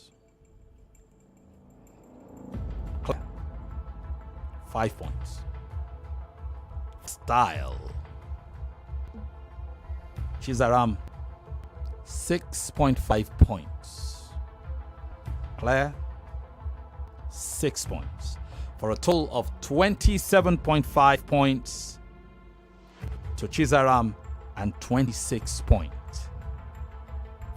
5 points. Style, Chzaram 6.5 points. Claire 6 points. For a total of 27.5 points to Chzaram and 26 points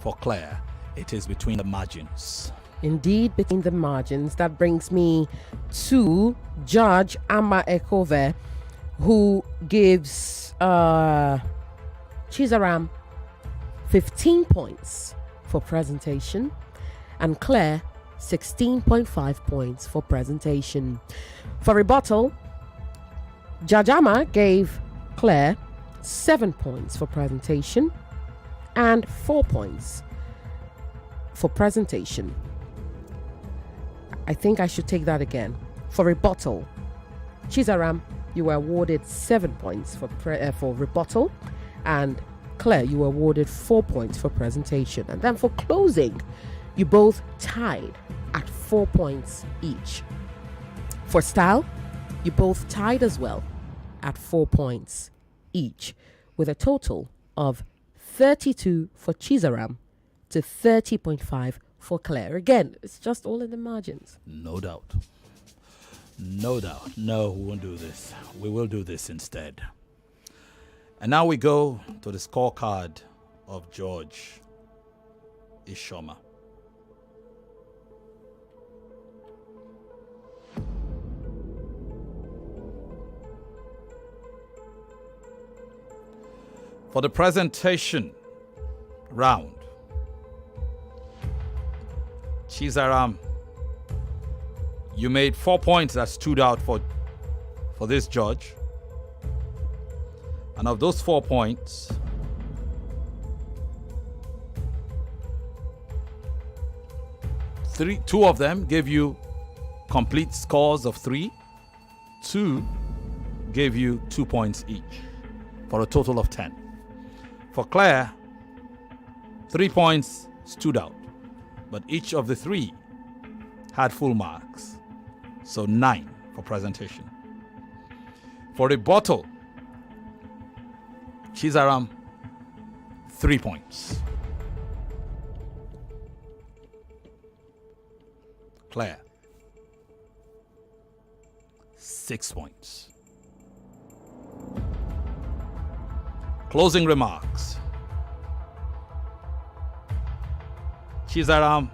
for Claire. It is between the margins. Indeed, between the margins. That brings me to Judge Ama Ekove, who gives Chzaram 15 points for presentation and Claire 16.5 points for presentation. For rebuttal, Judge Ama gave Claire 7 points for presentation and 4 points for presentation. I think I should take that again. For rebuttal, Chzaram, you were awarded 7 points for rebuttal, and Claire, you were awarded 4 points for presentation. And then for closing, you both tied at 4 points each. For style, you both tied as well at 4 points each, with a total of 32 for Chzaram to 30.5 for Claire. Again, it's just all in the margins. No doubt. No doubt. No, we won't do this. We will do this instead. And now we go to the scorecard of George Ishoma. For the presentation round, Chzaram, you made 4 points that stood out for this judge. And of those 4 points, two of them gave you complete scores of 3. 2 gave you 2 points each, for a total of 10. For Claire, 3 points stood out, but each of the 3 had full marks, so 9 for presentation. For rebuttal, Chzaram, 3 points. Claire, 6 points. Closing remarks. Chzaram,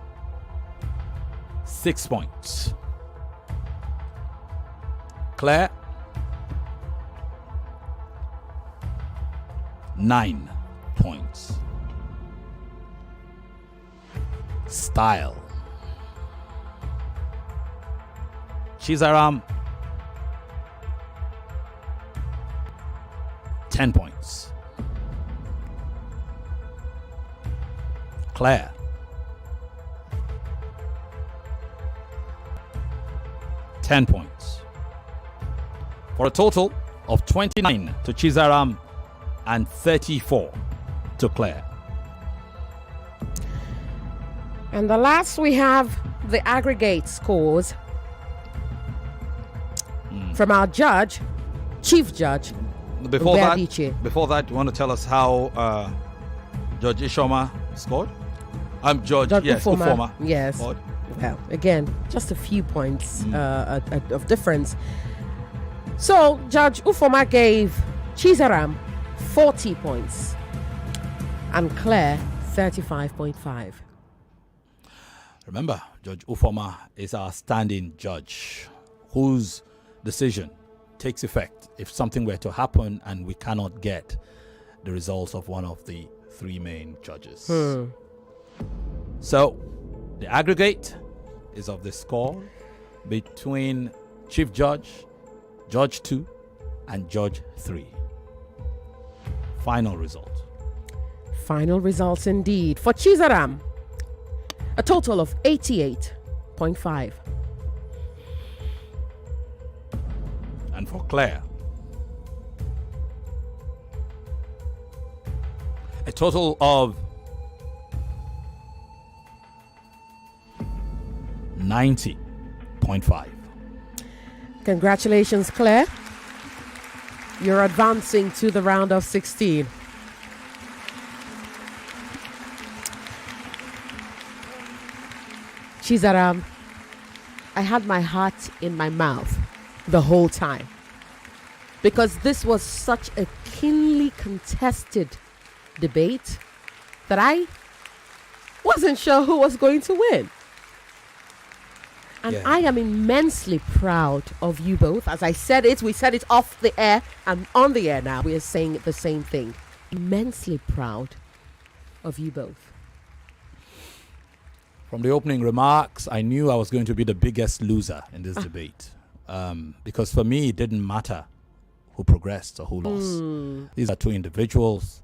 6 points. Claire, 9 points. Style. Chzaram, 10 points. Claire, 10 points. For a total of 29 to Chzaram and 34 to Claire. And the last, we have the aggregate scores from our judge, Chief Judge. Before that, you want to tell us how Judge Ishoma scored? I'm Judge Ufoma. Yes. Scored. Well, again, just a few points of difference. So, Judge Ufoma gave Chzaram 40 points and Claire 35.5. Remember, Judge Ufoma is our standing judge whose decision takes effect if something were to happen and we cannot get the results of one of the 3 main judges. So, the aggregate is of the score between Chief Judge, Judge 2, and Judge 3. Final result. Final results indeed. For Chzaram, a total of 88.5. And for Claire, a total of 90.5. Congratulations, Claire. You're advancing to the round of 16. Chzaram, I had my heart in my mouth the whole time because this was such a keenly contested debate that I wasn't sure who was going to win. And I am immensely proud of you both. As I said it, we said it off the air and on the air now. We are saying the same thing. Immensely proud of you both. From the opening remarks, I knew I was going to be the biggest loser in this debate. Because for me, it didn't matter who progressed or who lost. These are 2 individuals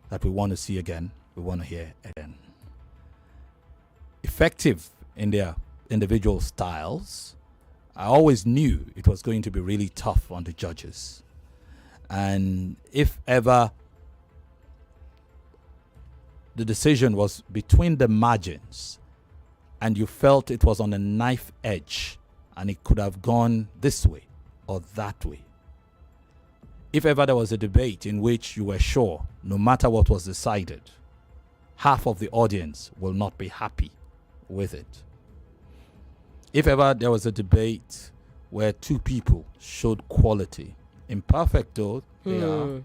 that we want to see again. We want to hear again. Effective in their individual styles, I always knew it was going to be really tough on the judges. And if ever the decision was between the margins and you felt it was on a knife edge and it could have gone this way or that way, if ever there was a debate in which you were sure, no matter what was decided, half of the audience will not be happy with it, if ever there was a debate where 2 people showed quality, imperfect though they are,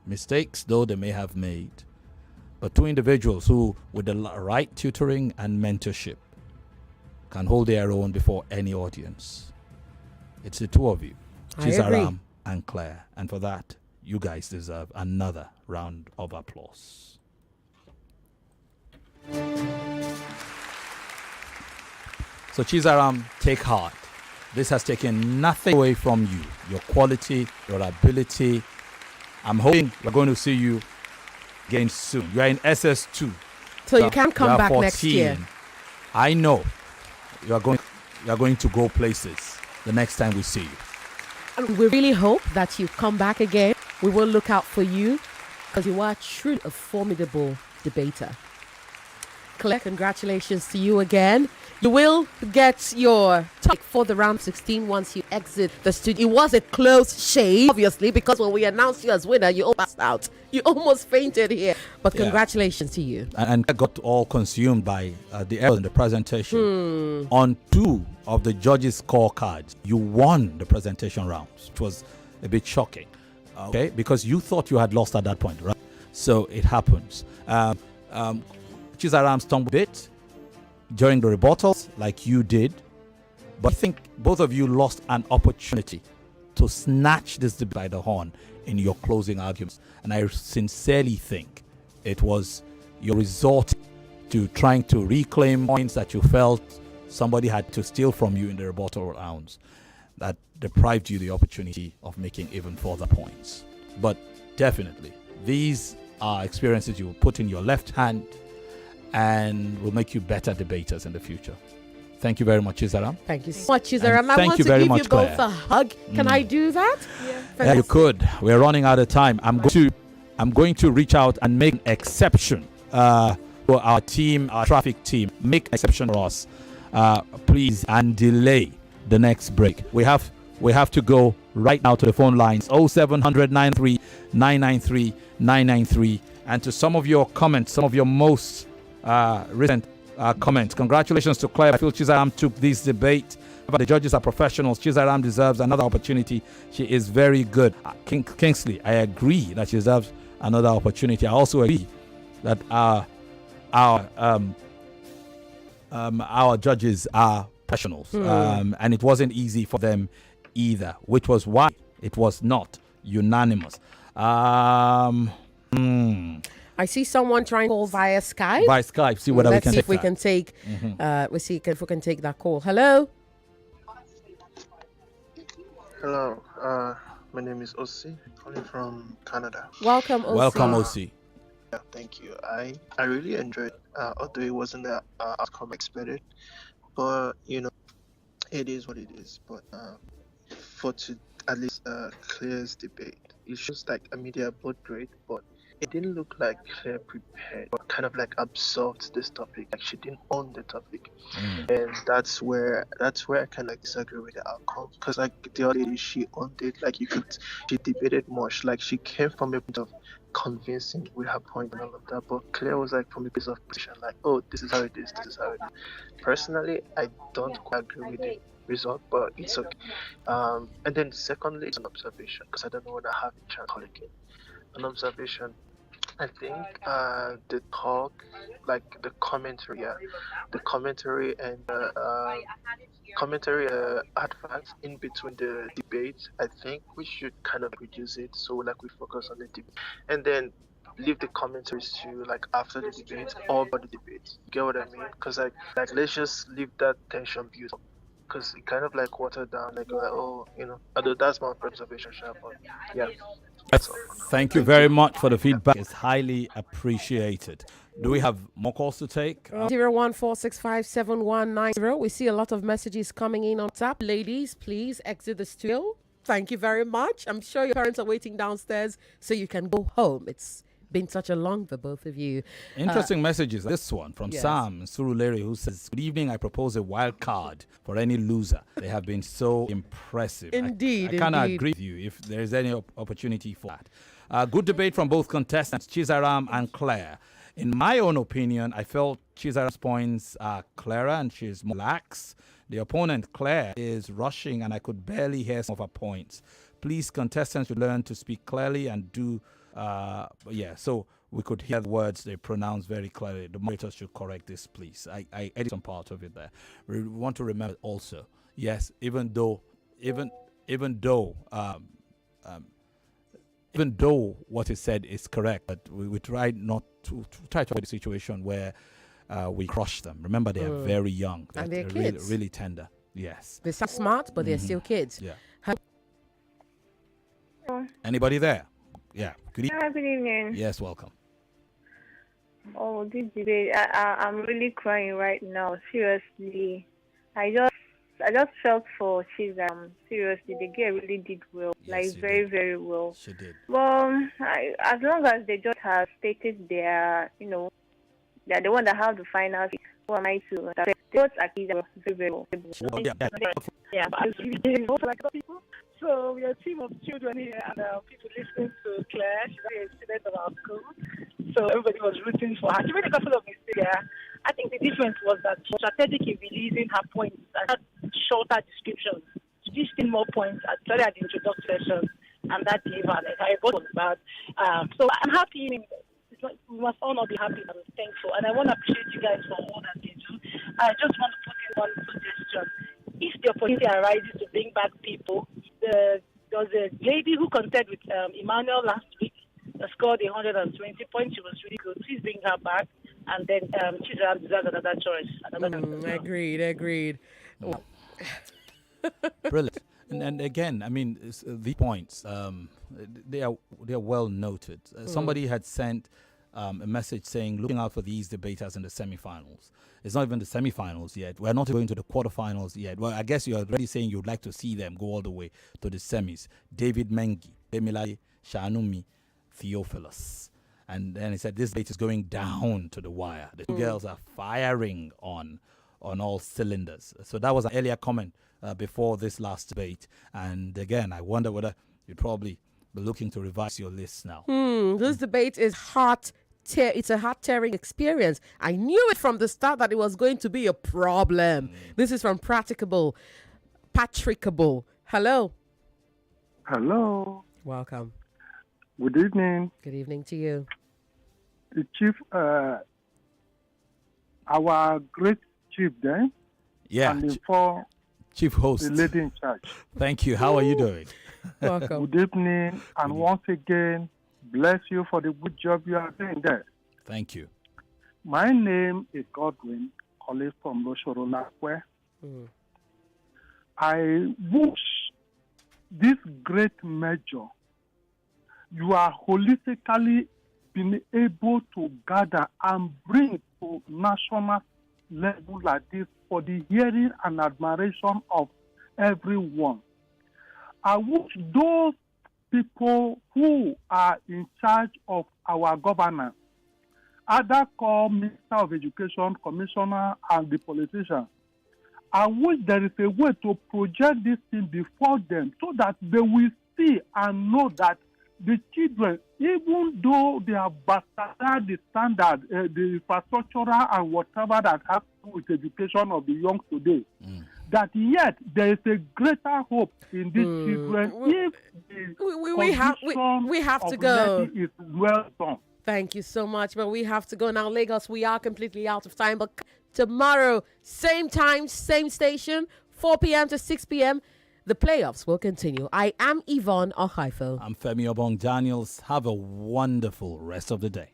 mistakes though they may have made, but 2 individuals who, with the right tutoring and mentorship, can hold their own before any audience. It's the 2 of you, Chzaram and Claire, and for that, You guys deserve another round of applause. So Chzaram, take heart. This has taken nothing away from you, your quality, your ability. I'm hoping we're going to see you again soon. You are in SS2. So you can come back 14. next year. I know you are going to go places the next time we see you. And we really hope that you come back again. We will look out for you because you are truly a formidable debater. Claire, congratulations to you again. You will get your topic for the round 16 once you exit the studio. It was a close shave, obviously, because when we announced you as winner, you all passed out. You almost fainted here. But congratulations to you. And I got all consumed by the error in the presentation. On 2 of the judges' scorecards, you won the presentation rounds, which was a bit shocking. Okay, because you thought you had lost at that point, right? So it happens. Chzaram stumbled a bit during the rebuttals, like you did, but I think both of you lost an opportunity to snatch this debate by the horn in your closing arguments. And I sincerely think it was your resort to trying to reclaim points that you felt somebody had to steal from you in the rebuttal rounds that deprived you the opportunity of making even further points. But definitely, these are experiences you will put in your left hand and will make you better debaters in the future. Thank you very much, Chzaram. Thank you so much, Chzaram. I thank want you to very give much, you both Claire. a hug. Can I do that? Yeah, you could. We're running out of time. I'm going to reach out and make an exception for our team, our traffic team. Make an exception for us, please, and delay the next break. We have to go right now to the phone lines 0700 93 993 993. And to some of your comments, some of your most recent comments. Congratulations to Claire. I feel Chzaram took this debate. But the judges are professionals. Chzaram deserves another opportunity. She is very good. Kingsley, I agree that she deserves another opportunity. I also agree that our judges are professionals, and it wasn't easy for them either, which was why it was not unanimous. I see someone trying to call via Skype. Via Skype, see whether Let's we can see take if we that. can take. We'll see if we can take that call. Hello. Hello, my name is Osi, calling from Canada. Welcome, Osi. Welcome, Osi. Yeah, thank you. I really enjoyed, although it wasn't the outcome expected, but it is what it is. But for to at least Claire's debate, it shows like they are both great, but it didn't look like Claire prepared or kind of like absorbed this topic. Like she didn't own the topic, and that's where I kind of like disagree with the outcome. Because like the other lady, she owned it. Like she debated much. Like she came from a point of convincing with her point and all of that. But Claire was like from a place of position, like, oh, this is how it is. This is how it is. Personally, I don't quite agree with it result, but it's okay. And then secondly, it's an observation because I don't know when I have a chance to call again. An observation. I think the talk, like the commentary and commentary artifacts in between the debates, I think we should kind of reduce it so like we focus on the debate and then leave the commentaries to like after the debate or about the debate. You get what I mean? Because like let's just leave that tension built up. Because it kind of like watered down, like oh, although that's my observation, but yeah. Thank you very much for the feedback. It's highly appreciated. Do we have more calls to take? 014657190. We see a lot of messages coming in on WhatsApp. Ladies, please exit the studio. Thank you very much. I'm sure your parents are waiting downstairs so you can go home. It's been such a long for both of you. Interesting messages. This one from Sam Surulere, who says, good evening, I propose a wild card for any loser. They have been so impressive. Indeed, I kind of agree with you if there is any opportunity for that. Good debate from both contestants, Chzaram and Claire. In my own opinion, I felt Chzaram's points are clearer and she's more lax. The opponent, Claire, is rushing and I could barely hear some of her points. Please, contestants should learn to speak clearly and do so we could hear the words they pronounce very clearly. The moderators should correct this, please. I edited some part of it there. We want to remember also, yes, even though even though what is said is correct, but we try not to try to avoid a situation where we crush them. Remember, they are very young. And they're really, kids. really tender. Yes. They're so smart, but they're still kids. Yeah. Anybody there? Yeah. Good Good evening. Yes, welcome. Oh, this debate, I'm really crying right now. Seriously, I just felt for Chzaram. Seriously, the girl really did well, very, very well. She did. Well, as long as they just have stated they're the one that have the final. Who am I to? Both actually are very, very well. Yeah, but it's also like other people. So we are a team of children here and people listening to Claire. She's a student of our school. So everybody was rooting for her. She made a couple of mistakes there. I think the difference was that she was strategic in releasing her points and had shorter descriptions. She did still more points at the introductory session, and that gave her the entire was bad. So I'm happy. We must all not be happy and thankful. And I want to appreciate you guys for all that they do. I just want to put in one suggestion. If the opportunity arises to bring back people, there was a lady who contested with Emmanuel last week that scored 120 points. She was really good. Please bring her back. And then Chzaram deserves another choice. Agreed. Brilliant. And again, I mean, the points, they are well noted. Somebody had sent a message saying, looking out for these debaters in the semifinals. It's not even the semifinals yet. We're not going to the quarterfinals yet. Well, I guess you're already saying you'd like to see them go all the way to the semis. David Mengi, Demilade, Shanumi, Theophilus. And then he said this debate is going down to the wire. The two girls are firing on all cylinders. So that was an earlier comment before this last debate. And again, I wonder whether you'd probably be looking to revise your list now. This debate is it's a heart-tearing experience. I knew it from the start that it was going to be a problem. This is from Patrickable. Hello. Hello. Welcome. Good evening. Good evening to you. The chief, our great chief there. Yeah. And before chief host. The lady in charge. Thank you. How are you doing? Welcome. Good evening. And once again, bless you for the good job you are doing there. Thank you. My name is Godwin, calling from Loshoro Lakwe. I wish this great measure you are holistically been able to gather and bring to national level like this for the hearing and admiration of everyone. I wish those people who are in charge of our governance, either call Minister of Education, Commissioner, and the politicians, I wish there is a way to project this thing before them so that they will see and know that the children, even though they have bastardized the standard, the infrastructural and whatever that has to do with education of the young today, that yet there is a greater hope in these children if the we have to go. Is well done. Thank you so much, but we have to go now. Lagos, we are completely out of time, but tomorrow, same time, same station, 4 p.m. to 6 p.m., the playoffs will continue. I am Yvonne Okhaifo. I'm Femi Obong-Daniels. Have a wonderful rest of the day.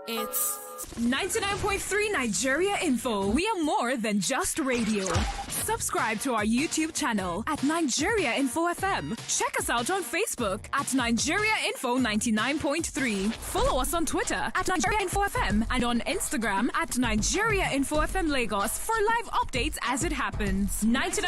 It's 99.3 Nigeria Info. We are more than just radio. Subscribe to our YouTube channel at Nigeria Info FM. Check us out on Facebook at Nigeria Info 99.3. Follow us on Twitter at Nigeria Info FM and on Instagram at Nigeria Info FM Lagos for live updates as it happens. 99